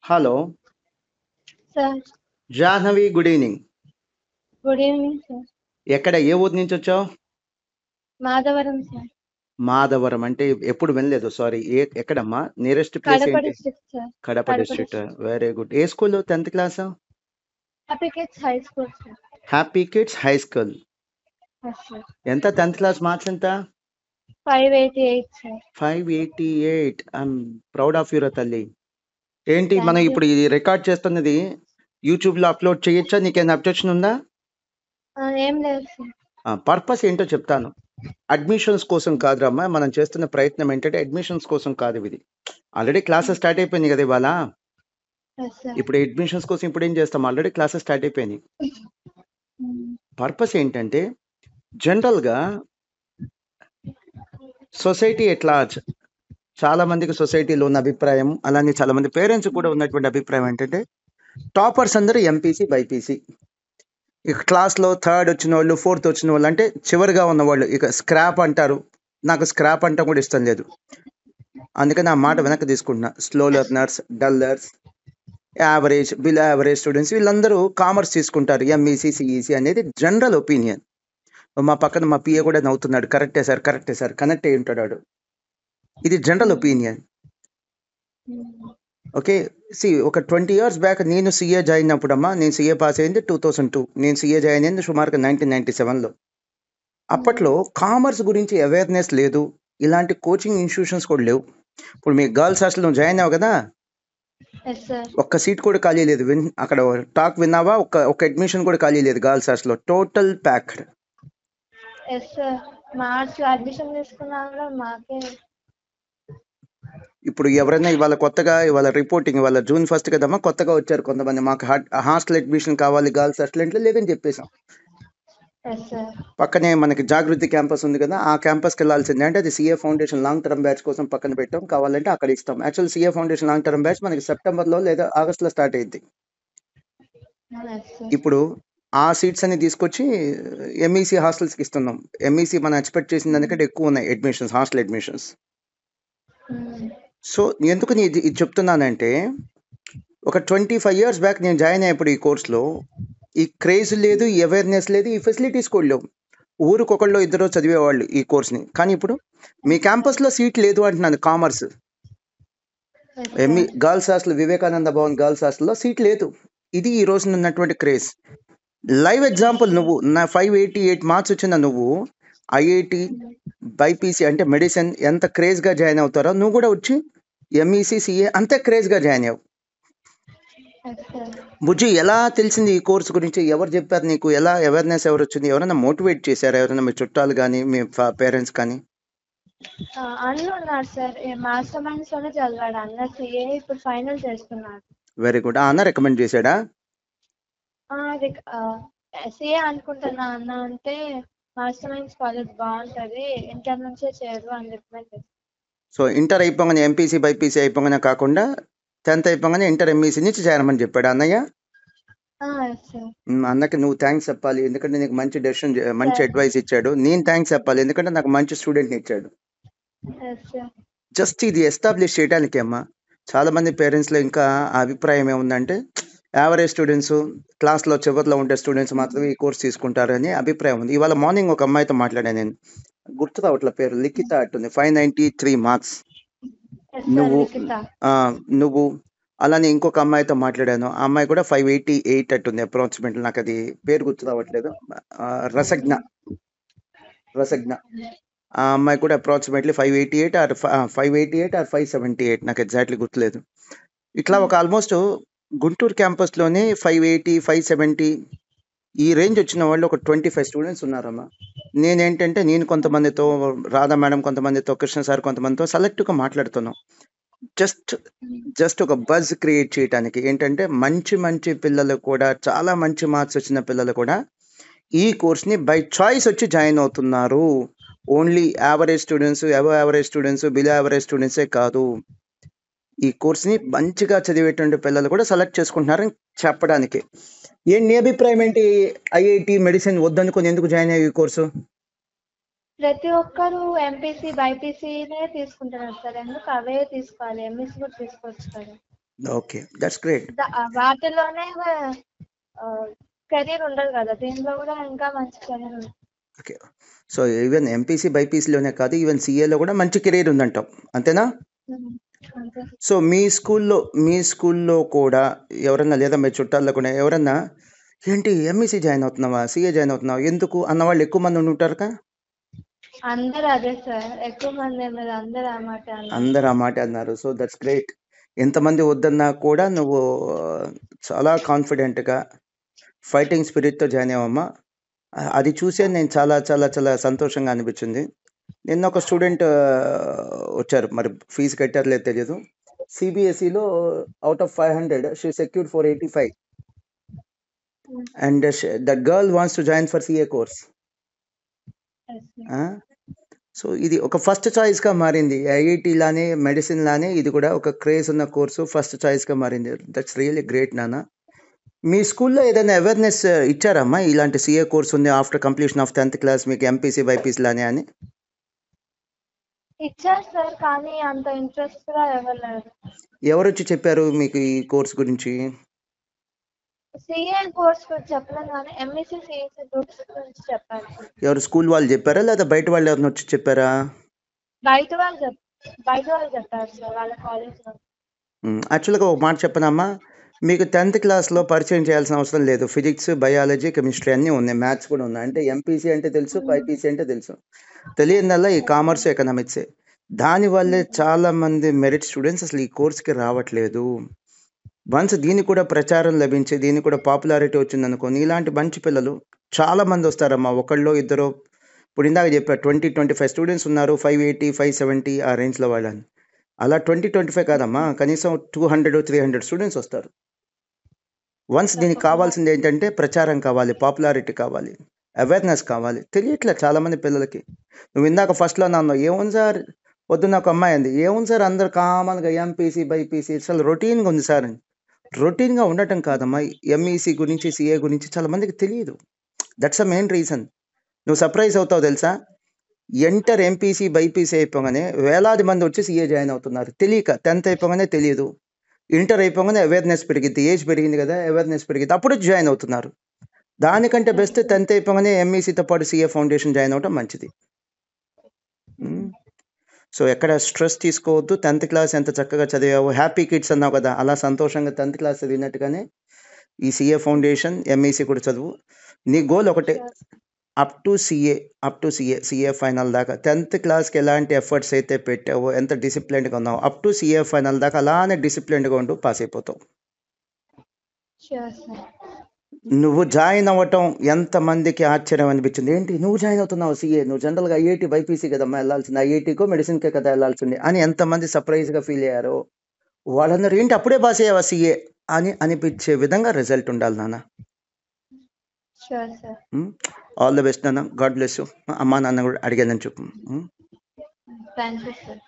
Hello sir Jahnavi, good evening. Good evening sir. ఎక్కడ, ఏ ఊరు నుంచి వచ్చావు? మాధవరం సార్. మాధవరం అంటే ఎప్పుడు వినలేదు, సారీ. ఎక్కడమ్మా నియరెస్ట్ ప్లేస్ కడప ఏంటి? District sir. Kadapa Kadapa district. District. Very good. ఏ school? 10th class? Happy kids high school sir. Happy kids high school. Yes sir. ఎంత 10th క్లాస్ మార్క్స్ ఎంత? 588 sir. 588. I'm proud of your తల్లి. ఏంటి Thank మనం you. ఇప్పుడు ఇది record చేస్తున్నది YouTube లో అప్లోడ్ చేయొచ్చా? నీకేమైనా అబ్జెక్షన్ ఉందా? ఏం లేదు సార్. పర్పస్ ఏంటో చెప్తాను. అడ్మిషన్స్ కోసం కాదురమ్మా, మనం చేస్తున్న ప్రయత్నం ఏంటంటే అడ్మిషన్స్ కోసం కాదు. ఇది ఆల్రెడీ క్లాసెస్ స్టార్ట్ అయిపోయింది కదా ఇవాళ. Yes sir. ఇప్పుడు అడ్మిషన్స్ కోసం ఇప్పుడు ఏం చేస్తాం, ఆల్రెడీ క్లాసెస్ స్టార్ట్ అయిపోయినాయి. పర్పస్ ఏంటంటే జనరల్గా సొసైటీ ఎట్ లార్జ్, చాలా మందికి సొసైటీలో ఉన్న అభిప్రాయం, అలానే చాలా మంది పేరెంట్స్ కూడా ఉన్నటువంటి అభిప్రాయం ఏంటంటే టాపర్స్ అందరూ ఎంపీసీ బైపీసీ. ఇక క్లాస్లో థర్డ్ వచ్చిన వాళ్ళు, ఫోర్త్ వచ్చిన వాళ్ళు అంటే చివరిగా ఉన్నవాళ్ళు ఇక స్క్రాప్ అంటారు. నాకు స్క్రాప్ అంటే కూడా ఇష్టం లేదు, అందుకని ఆ మాట వెనక్కి తీసుకుంటున్నా. Slow learners, dullards, average, below average students వీళ్ళందరూ కామర్స్ తీసుకుంటారు. ఎంఈసీ, సిఈసీ అనేది జనరల్ ఒపీనియన్. మా పక్కన మా పిఏ కూడా నవ్వుతున్నాడు. కరెక్టే సార్, కరెక్టే సార్, కనెక్ట్ అయి ఉంటాడు. ఇది జనరల్ ఒపీనియన్. ఓకే, సి ఒక 20 years బ్యాక్ నేను సీఏ జాయిన్ అయినప్పుడమ్మా, నేను సీఏ పాస్ అయింది 2002. నేను సీఏ జాయిన్ అయింది సుమారుగా 1997లో. అప్పట్లో కామర్స్ గురించి అవేర్నెస్ లేదు, ఇలాంటి కోచింగ్ ఇన్స్టిట్యూషన్స్ కూడా లేవు. ఇప్పుడు మీ గర్ల్స్ హాస్టల్ నువ్వు జాయిన్ అవ్వ కదా, ఎస్ సార్. ఒక్క సీట్ కూడా ఖాళీ లేదు. అక్కడ టాక్ విన్నావా? ఒక్క అడ్మిషన్ కూడా ఖాళీ లేదు గర్ల్స్ హాస్టల్లో, total packed. Yes sir. March admission తీసుకున్నా కూడా మాకే. ఇప్పుడు ఎవరైనా ఇవాళ రిపోర్టింగ్, ఇవాళ June 1 కదమ్మా, కొత్తగా వచ్చారు కొంతమంది. మాకు హాస్టల్ అడ్మిషన్ కావాలి, గర్ల్స్ హాస్టల్ ఇంట్లో లేదని చెప్పేసాం. Yes sir. పక్కనే మనకి జాగృతి క్యాంపస్ ఉంది కదా, ఆ క్యాంపస్కి వెళ్ళాల్సిందే. అంటే అది CA foundation long term batch కోసం పక్కన పెట్టాం, కావాలంటే అక్కడ ఇస్తాం. Actual CA foundation long term batch మనకి సెప్టెంబర్లో లేదా ఆగస్టులో స్టార్ట్ అయింది. Yes sir. ఇప్పుడు ఆ సీట్స్ అన్ని తీసుకొచ్చి ఎంఈసీ హాస్టల్స్కి ఇస్తున్నాం. ఎంఈసీ మనం ఎక్స్పెక్ట్ చేసిన దానికంటే ఎక్కువ ఉన్నాయి అడ్మిషన్స్, హాస్టల్ అడ్మిషన్స్. సో ఎందుకు నేను ఇది చెప్తున్నానంటే, ఒక 25 years బ్యాక్ నేను జాయిన్ అయ్యేప్పుడు ఈ కోర్సులో ఈ క్రేజ్ లేదు, ఈ అవేర్నెస్ లేదు, ఈ ఫెసిలిటీస్ కూడా లేవు. ఊరికొకళ్ళు ఇద్దరు చదివేవాళ్ళు ఈ కోర్స్ని. కానీ ఇప్పుడు మీ క్యాంపస్లో సీట్ లేదు అంటున్నాను. Commerce girls hostel, Vivekananda Bhavan girls హాస్టల్లో సీట్ లేదు. ఇది ఈ రోజున ఉన్నటువంటి క్రేజ్. లైవ్ ఎగ్జాంపుల్, నువ్వు నా 588 మార్క్స్ వచ్చిన నువ్వు ఐఐటి బైపీసీ అంటే మెడిసిన్ ఎంత క్రేజ్గా జాయిన్ అవుతారో, నువ్వు కూడా వచ్చి ఎంఈసీ సిఏ అంతే క్రేజ్గా జాయిన్ అయ్యావు. బుజ్జి, ఎలా తెలిసింది ఈ కోర్స్ గురించి? ఎవరు చెప్పారు నీకు? ఎలా అవేర్నెస్ ఎవరు వచ్చింది? ఎవరైనా మోటివేట్ చేశారా? ఎవరైనా మీ చుట్టాలు కానీ, మీ పేరెంట్స్ కానీ? అన్న ఉన్నారు సార్, మాస్టర్ మైండ్స్ లోనే చదివాడు అన్న. సిఏ ఇప్పుడు ఫైనల్ చేస్తున్నాడు. Very good. అన్న రికమెండ్ చేశాడా? సిఏ అనుకుంటున్నా అన్న అంటే మాస్టర్ మైండ్స్ కాలేజ్ బాగుంటది, ఇంటర్ నుంచే చేరు అని రికమెండ్ చేస్తాను. సో ఇంటర్ అయిపోగానే ఎంపీసీ బైపీసీ అయిపోగానే కాకుండా 10th అయిపోగానే ఇంటర్ ఎంఈసీ నుంచి చేరమని చెప్పాడు అన్నయ్య. అన్నకి నువ్వు థ్యాంక్స్ చెప్పాలి, ఎందుకంటే నీకు మంచి డెసిషన్, మంచి అడ్వైస్ ఇచ్చాడు. నేను థ్యాంక్స్ చెప్పాలి, ఎందుకంటే నాకు మంచి స్టూడెంట్ని ఇచ్చాడు. జస్ట్ ఇది ఎస్టాబ్లిష్ చేయడానికి అమ్మా. చాలా మంది పేరెంట్స్లో ఇంకా ఆ అభిప్రాయం ఏముందంటే, యావరేజ్ స్టూడెంట్స్, క్లాస్లో చివరిలో ఉండే స్టూడెంట్స్ మాత్రమే ఈ కోర్స్ తీసుకుంటారని అభిప్రాయం ఉంది. ఇవాళ మార్నింగ్ ఒక అమ్మాయితో మాట్లాడాను నేను, గుర్తు రావట్ల పేరు, లిఖిత అట్టుంది. 593 మార్క్స్. నువ్వు అలానే ఇంకొక అమ్మాయితో మాట్లాడాను, ఆ అమ్మాయి కూడా 588 అట్టుంది అప్రాక్సిమేట్లీ. నాకు అది పేరు గుర్తు రావట్లేదు. రసజ్ఞ. ఆ అమ్మాయి కూడా అప్రాక్సిమేట్లీ 588 ఆర్ 578 నాకు ఎగ్జాక్ట్లీ గుర్తులేదు. ఇట్లా ఒక ఆల్మోస్ట్ గుంటూరు క్యాంపస్లోనే 580, 570 ఈ రేంజ్ వచ్చిన వాళ్ళు ఒక 25 స్టూడెంట్స్ ఉన్నారమ్మా. నేనేంటంటే నేను కొంతమందితో, రాధా మేడం కొంతమందితో, కృష్ణ సార్ కొంతమందితో సెలెక్ట్గా మాట్లాడుతున్నాం. జస్ట్ ఒక బజ్ క్రియేట్ చేయడానికి. ఏంటంటే మంచి పిల్లలు కూడా, చాలా మంచి మార్క్స్ వచ్చిన పిల్లలు కూడా ఈ కోర్స్ని బై చాయిస్ వచ్చి జాయిన్ అవుతున్నారు. Only average students, above average students, below average స్టూడెంట్సే కాదు, ఈ కోర్స్ని మంచిగా చదివేటువంటి పిల్లలు కూడా సెలెక్ట్ చేసుకుంటున్నారని చెప్పడానికి. నీ అభిప్రాయం ఏంటి? ఐఐటి మెడిసిన్ వద్దనుకొని ఎందుకు జాయిన్ అయ్యి ఈ కోర్సు? ప్రతి ఒక్కరు ఎంపీసీ బైపీసీనే తీసుకుంటున్నారు సార్, ఎందుకు అవే తీసుకోవాలి? ఎంఎస్సీ కూడా తీసుకోవచ్చు కదా. Okay, that's great. వాటిలోనే కెరీర్ ఉండదు కదా, దీంట్లో కూడా ఇంకా మంచి కెరీర్ ఉంది. ఓకే, సో ఈవెన్ ఎంపీసీ బైపీసీలోనే కాదు, ఈవెన్ సీఏలో కూడా మంచి కెరీర్ ఉందంటాం, అంతేనా? అంతే. సో మీ స్కూల్లో కూడా ఎవరన్నా, లేదా మీ చుట్టాల్లో కూడా ఎవరన్నా ఏంటి ఎంఈసీ జాయిన్ అవుతున్నావా, సీఏ జాయిన్ అవుతున్నావా, ఎందుకు అన్నవాళ్ళు ఎక్కువ మంది ఉండి ఉంటారుగా? అందరు అదే సార్, ఎక్కువ మంది ఏం లేదు, అందరు ఆ మాట అన్నారు. అందరు ఆ మాట అన్నారు. So that's great. ఎంతమంది వద్దన్నా కూడా నువ్వు చాలా కాన్ఫిడెంట్గా ఫైటింగ్ స్పిరిట్తో జాయిన్ అయ్యావమ్మా. అది చూసే నేను చాలా చాలా చాలా సంతోషంగా అనిపించింది. నిన్న ఒక స్టూడెంట్ వచ్చారు, మరి ఫీజు కట్టారు లేదు తెలియదు. సిబిఎస్ఈలో out of 500 she secured 485 and that girl wants to join for CA course. So ఇది ఒక ఫస్ట్ చాయిస్గా మారింది. ఐఐటి లానే, మెడిసిన్ లానే ఇది కూడా ఒక క్రేజ్ ఉన్న కోర్సు, ఫస్ట్ చాయిస్గా మారింది. దట్స్ రియల్లీ గ్రేట్ నాన్న. మీ స్కూల్లో ఏదైనా అవేర్నెస్ ఇచ్చారమ్మా, ఇలాంటి సిఏ కోర్స్ ఉంది after completion of 10th class మీకు ఎంపీసీ బైపీసీ లానే అని? ఇచ్చారు సార్, కానీ అంత ఇంట్రెస్ట్ గా ఇవ్వలేదు. ఎవరు వచ్చి చెప్పారు మీకు ఈ కోర్స్ గురించి? సిఏ కోర్స్ గురించి చెప్పలేదు, కానీ ఎంఈసీ సిఎస్సి గ్రూప్స్ గురించి చెప్పారు. ఎవరు, స్కూల్ వాళ్ళు చెప్పారా లేదా బయట వాళ్ళు ఎవరిని వచ్చి చెప్పారా? బయట వాళ్ళు చెప్పారు సార్, వాళ్ళ కాలేజ్లో. యాక్చువల్గా ఒక మాట చెప్పనమ్మా, మీకు 10th క్లాస్లో పరిచయం చేయాల్సిన అవసరం లేదు. ఫిజిక్స్, బయాలజీ, కెమిస్ట్రీ అన్నీ ఉన్నాయి, మ్యాథ్స్ కూడా ఉన్నాయి. అంటే ఎంపీసీ అంటే తెలుసు, బైపీసీ అంటే తెలుసు. తెలియదల్లా ఈ కామర్స్, ఎకనామిక్సే. దానివల్లే చాలామంది మెరిట్ స్టూడెంట్స్ అసలు ఈ కోర్స్కి రావట్లేదు. వన్స్ దీనికి కూడా ప్రచారం లభించి, దీనికి కూడా పాపులారిటీ వచ్చిందనుకో, ఇలాంటి మంచి పిల్లలు చాలామంది వస్తారమ్మా. ఒకళ్ళు ఇద్దరు, ఇప్పుడు ఇందాక చెప్పారు 20-25 స్టూడెంట్స్ ఉన్నారు, 580, 570 ఆ రేంజ్లో వాళ్ళని. అలా 20-25 కాదమ్మా, కనీసం 200-300 స్టూడెంట్స్ వస్తారు. వన్స్ దీనికి కావాల్సింది ఏంటంటే ప్రచారం కావాలి, పాపులారిటీ కావాలి, అవేర్నెస్ కావాలి. తెలియట్లే చాలామంది పిల్లలకి. నువ్వు ఇందాక ఫస్ట్లో నన్ను ఏముంది సార్, వద్దు నాకు అమ్మాయి అంది, ఏముంది సార్ అందరు కామన్గా ఎంపీసీ బైపీసీ అసలు రొటీన్గా ఉంది సార్ అని. రొటీన్గా ఉండటం కాదమ్మా, ఎంఈసీ గురించి, సిఏ గురించి చాలామందికి తెలియదు. That's a main reason. నువ్వు సర్ప్రైజ్ అవుతావు తెలుసా, ఎంటర్ ఎంపీసీ బైపీసీ అయిపోగానే వేలాది మంది వచ్చి సీఏ జాయిన్ అవుతున్నారు. తెలియక 10th అయిపోగానే తెలియదు, ఇంటర్ అయిపోగానే అవేర్నెస్ పెరిగింది, ఏజ్ పెరిగింది కదా, అవేర్నెస్ పెరిగింది, అప్పుడు జాయిన్ అవుతున్నారు. దానికంటే బెస్ట్ 10th అయిపోగానే ఎంఈసీతో పాటు సిఏ ఫౌండేషన్ జాయిన్ అవటం మంచిది. సో ఎక్కడ స్ట్రెస్ తీసుకోవద్దు. 10th క్లాస్ ఎంత చక్కగా చదివావు, హ్యాపీ కిడ్స్ అన్నావు కదా, అలా సంతోషంగా 10th క్లాస్ చదివినట్టుగానే ఈ సిఏ ఫౌండేషన్, ఎంఈసీ కూడా చదువు. నీ గోల్ ఒకటే, అప్ టు సిఏ ఫైనల్ దాకా. 10th క్లాస్కి ఎలాంటి ఎఫర్ట్స్ అయితే పెట్టావో, ఎంత డిసిప్లిన్డ్గా ఉన్నావు, అప్ టు సిఏ ఫైనల్ దాకా అలానే డిసిప్లిన్డ్గా ఉంటూ పాస్ అయిపోతావు. నువ్వు జాయిన్ అవ్వటం ఎంతమందికి ఆశ్చర్యం అనిపించింది, ఏంటి నువ్వు జాయిన్ అవుతున్నావు సిఏ, నువ్వు జనరల్గా ఐఐటి బైపీసీ కదమ్మా వెళ్ళాల్సింది, ఐఐటీకో మెడిసిన్కే కదా వెళ్ళాల్సింది అని ఎంతమంది సర్ప్రైజ్గా ఫీల్ అయ్యారో. వాళ్ళందరూ ఏంటి అప్పుడే పాస్ అయ్యావా సిఏ అని అనిపించే విధంగా రిజల్ట్ ఉండాలి నాన్న. ఆల్ ద బెస్ట్ నాన్న, గాడ్ బ్లెస్ యూ. అమ్మా నాన్న కూడా అడిగానని చెప్పు. Thank you sir.